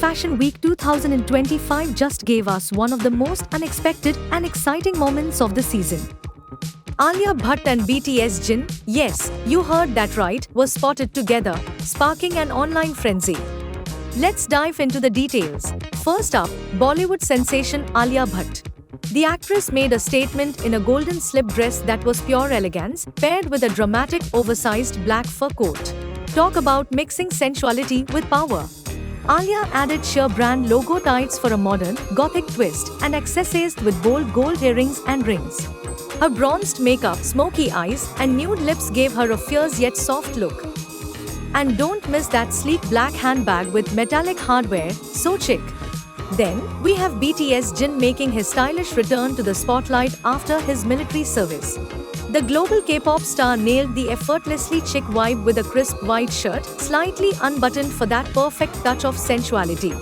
Fashion Week 2025 just gave us one of the most unexpected and exciting moments of the season. Alia Bhatt and BTS Jin, yes, you heard that right, were spotted together, sparking an online frenzy. Let's dive into the details. First up, Bollywood sensation Alia Bhatt. The actress made a statement in a golden slip dress that was pure elegance, paired with a dramatic oversized black fur coat. Talk about mixing sensuality with power. Alia added sheer brand logo tights for a modern, gothic twist and accessorized with bold gold earrings and rings. Her bronzed makeup, smoky eyes, and nude lips gave her a fierce yet soft look. And don't miss that sleek black handbag with metallic hardware, so chic. Then, we have BTS Jin making his stylish return to the spotlight after his military service. The global K-pop star nailed the effortlessly chic vibe with a crisp white shirt, slightly unbuttoned for that perfect touch of sensuality.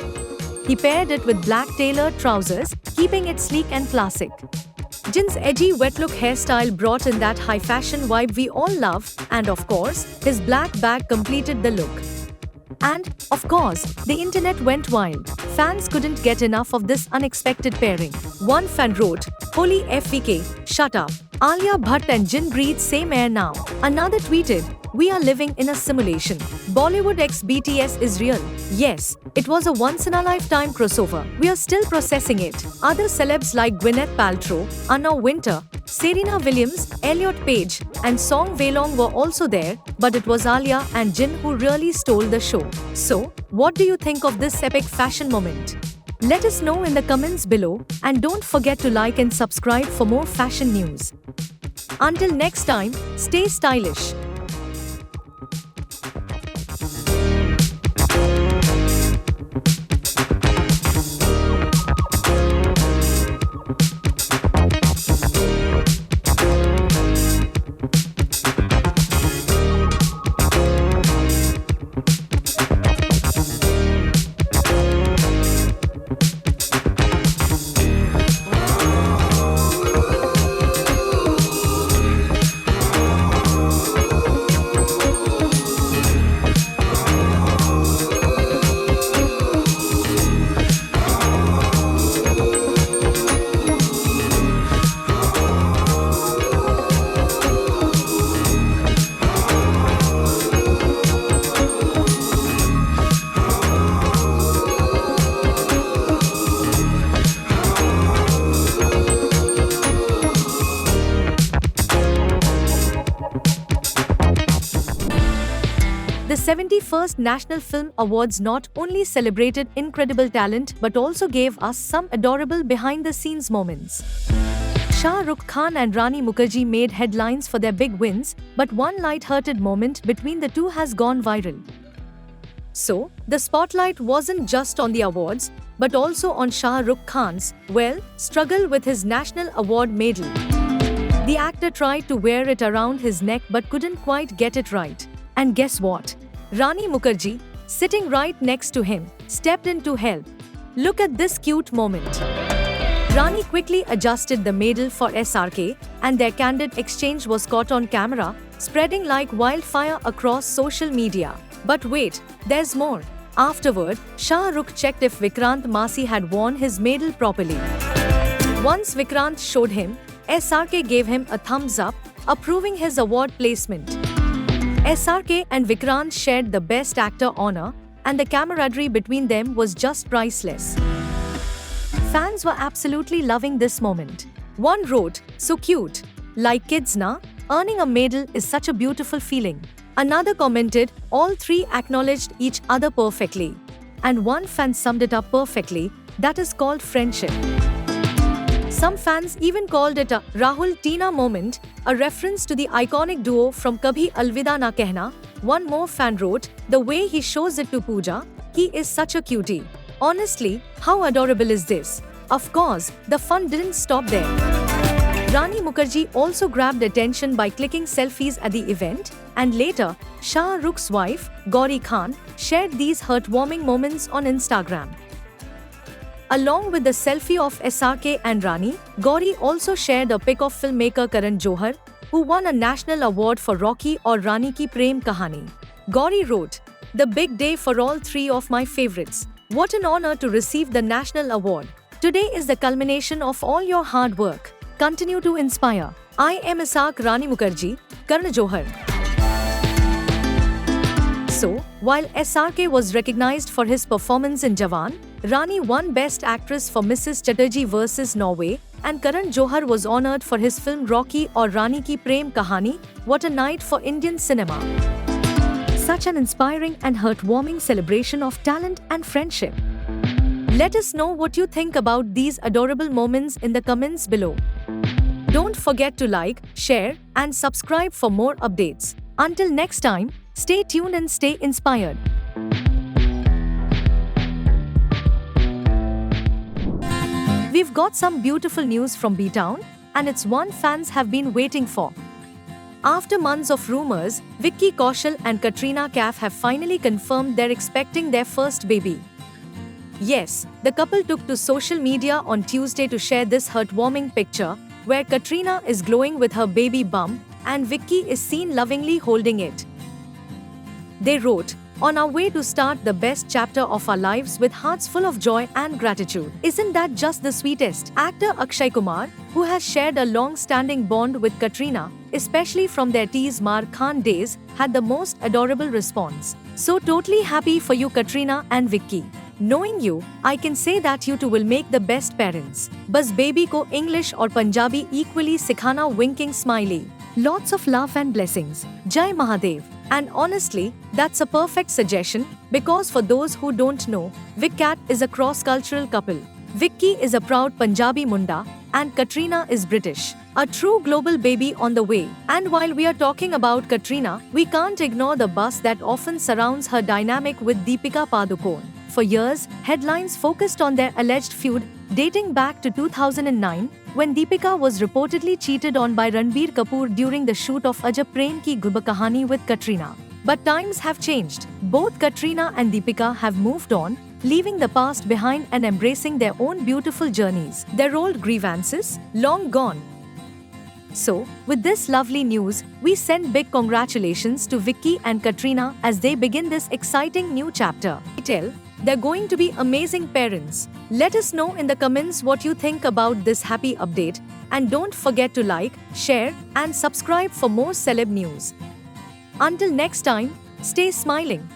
He paired it with black tailored trousers, keeping it sleek and classic. Jin's edgy wet look hairstyle brought in that high fashion vibe we all love, and of course, his black bag completed the look. And, of course, the internet went wild. Fans couldn't get enough of this unexpected pairing. One fan wrote, "Holy FVK, shut up. Alia Bhatt and Jin breathe same air now." Another tweeted, "We are living in a simulation. Bollywood x BTS is real." Yes, it was a once-in-a-lifetime crossover. We are still processing it. Other celebs like Gwyneth Paltrow, Anna Wintour, Serena Williams, Elliot Page, and Song Wailong were also there, but it was Alia and Jin who really stole the show. So, what do you think of this epic fashion moment? Let us know in the comments below, and don't forget to like and subscribe for more fashion news. Until next time, stay stylish. The 71st National Film Awards not only celebrated incredible talent but also gave us some adorable behind-the-scenes moments. Shah Rukh Khan and Rani Mukherjee made headlines for their big wins, but one light-hearted moment between the two has gone viral. So, the spotlight wasn't just on the awards, but also on Shah Rukh Khan's, struggle with his National Award medal. The actor tried to wear it around his neck but couldn't quite get it right. And guess what? Rani Mukherjee, sitting right next to him, stepped in to help. Look at this cute moment. Rani quickly adjusted the medal for SRK, and their candid exchange was caught on camera, spreading like wildfire across social media. But wait, there's more. Afterward, Shah Rukh checked if Vikrant Massey had worn his medal properly. Once Vikrant showed him, SRK gave him a thumbs up, approving his award placement. SRK and Vikrant shared the Best Actor honor, and the camaraderie between them was just priceless. Fans were absolutely loving this moment. One wrote, "So cute. Like kids na? Earning a medal is such a beautiful feeling." Another commented, "All three acknowledged each other perfectly." And one fan summed it up perfectly, "That is called friendship." Some fans even called it a Rahul-Tina moment, a reference to the iconic duo from Kabhi Alvida Na Kehna. One more fan wrote, "The way he shows it to Pooja, he is such a cutie. Honestly, how adorable is this?" Of course, the fun didn't stop there. Rani Mukherjee also grabbed attention by clicking selfies at the event, and later, Shah Rukh's wife, Gauri Khan, shared these heartwarming moments on Instagram. Along with the selfie of SRK and Rani, Gauri also shared a pic of filmmaker Karan Johar, who won a national award for Rocky or Rani Ki Prem Kahani. Gauri wrote, "The big day for all three of my favorites. What an honor to receive the national award. Today is the culmination of all your hard work. Continue to inspire. I am Isaac Rani Mukherjee, Karan Johar. So, while SRK was recognized for his performance in Jawan, Rani won Best Actress for Mrs. Chatterjee vs. Norway, and Karan Johar was honored for his film Rocky or Rani Ki Prem Kahani. What a night for Indian cinema. Such an inspiring and heartwarming celebration of talent and friendship. Let us know what you think about these adorable moments in the comments below. Don't forget to like, share, and subscribe for more updates. Until next time, stay tuned and stay inspired. We've got some beautiful news from B-Town, and it's one fans have been waiting for. After months of rumors, Vicky Kaushal and Katrina Kaif have finally confirmed they're expecting their first baby. Yes, the couple took to social media on Tuesday to share this heartwarming picture, where Katrina is glowing with her baby bump and Vicky is seen lovingly holding it. They wrote, "On our way to start the best chapter of our lives with hearts full of joy and gratitude." Isn't that just the sweetest? Actor Akshay Kumar, who has shared a long-standing bond with Katrina, especially from their tease Mar Khan days, had the most adorable response. "So totally happy for you, Katrina and Vicky. Knowing you, I can say that you two will make the best parents. Bas baby ko English or Punjabi equally sikhana." Winking smiley. Lots of love and blessings. Jai Mahadev. And honestly, that's a perfect suggestion, because for those who don't know, Vic Cat is a cross-cultural couple. Vicky is a proud Punjabi Munda, and Katrina is British. A true global baby on the way. And while we are talking about Katrina, we can't ignore the buzz that often surrounds her dynamic with Deepika Padukone. For years, headlines focused on their alleged feud, dating back to 2009, when Deepika was reportedly cheated on by Ranbir Kapoor during the shoot of Ajab Prem Ki Gulab Kahani with Katrina. But times have changed. Both Katrina and Deepika have moved on, leaving the past behind and embracing their own beautiful journeys. Their old grievances, long gone. So, with this lovely news, we send big congratulations to Vicky and Katrina as they begin this exciting new chapter. They're going to be amazing parents. Let us know in the comments what you think about this happy update, and don't forget to like, share, and subscribe for more celeb news. Until next time, stay smiling.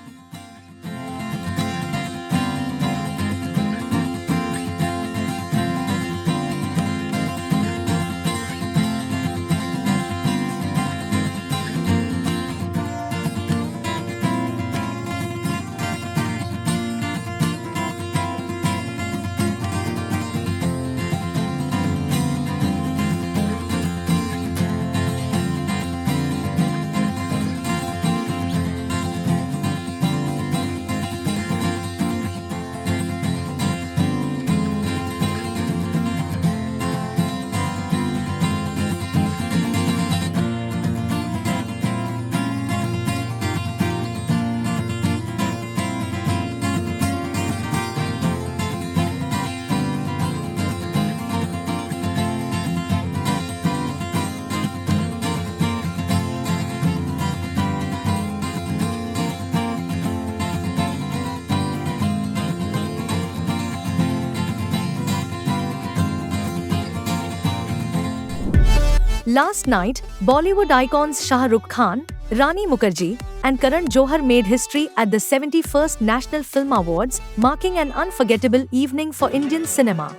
Last night, Bollywood icons Shah Rukh Khan, Rani Mukherjee, and Karan Johar made history at the 71st National Film Awards, marking an unforgettable evening for Indian cinema.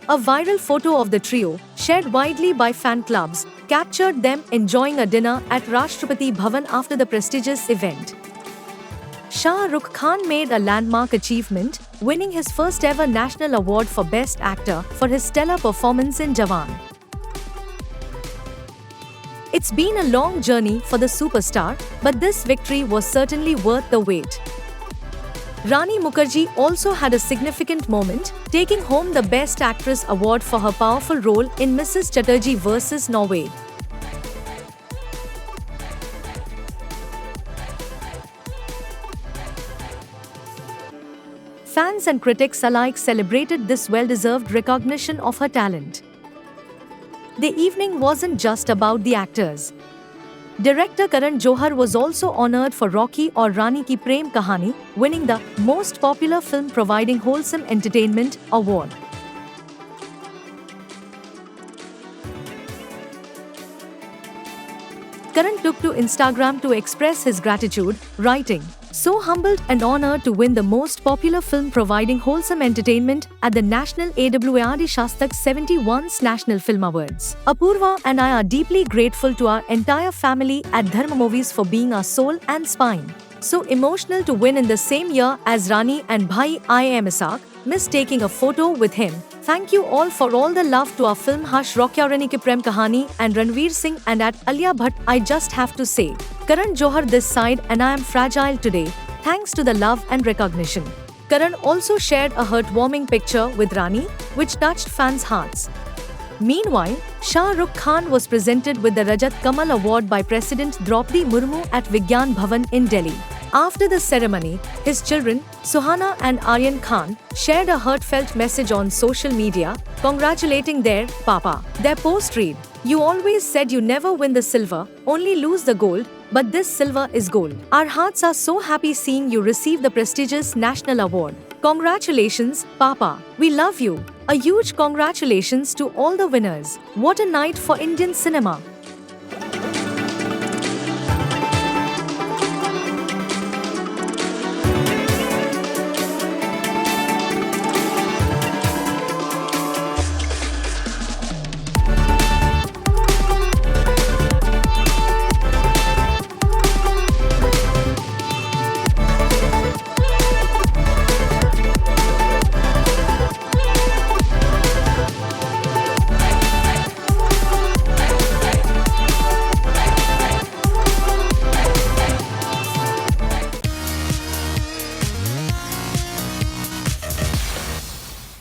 A viral photo of the trio, shared widely by fan clubs, captured them enjoying a dinner at Rashtrapati Bhavan after the prestigious event. Shah Rukh Khan made a landmark achievement, winning his first ever national award for Best Actor for his stellar performance in Jawan. It's been a long journey for the superstar, but this victory was certainly worth the wait. Rani Mukherjee also had a significant moment, taking home the Best Actress award for her powerful role in Mrs. Chatterjee vs. Norway. Fans and critics alike celebrated this well-deserved recognition of her talent. The evening wasn't just about the actors. Director Karan Johar was also honored for Rocky Aur Rani Ki Prem Kahani, winning the Most Popular Film Providing Wholesome Entertainment award. Karan took to Instagram to express his gratitude, writing, "So humbled and honored to win the most popular film providing wholesome entertainment at the National Award Shastak 71st National Film Awards. Apurva and I are deeply grateful to our entire family at Dharma Movies for being our soul and spine. So emotional to win in the same year as Rani and Bhai I.M. Isaac, miss taking a photo with him. Thank you all for all the love to our film Harsh Rocky Aur Rani Ki Prem Kahani and Ranveer Singh and at Alia Bhatt. I just have to say, Karan Johar this side and I am fragile today, thanks to the love and recognition." Karan also shared a heartwarming picture with Rani, which touched fans' hearts. Meanwhile, Shah Rukh Khan was presented with the Rajat Kamal Award by President Draupadi Murmu at Vigyan Bhavan in Delhi. After the ceremony, his children, Suhana and Aryan Khan, shared a heartfelt message on social media, congratulating their papa. Their post read, "You always said you never win the silver, only lose the gold, but this silver is gold. Our hearts are so happy seeing you receive the prestigious national award. Congratulations, Papa. We love you. A huge congratulations to all the winners. What a night for Indian cinema."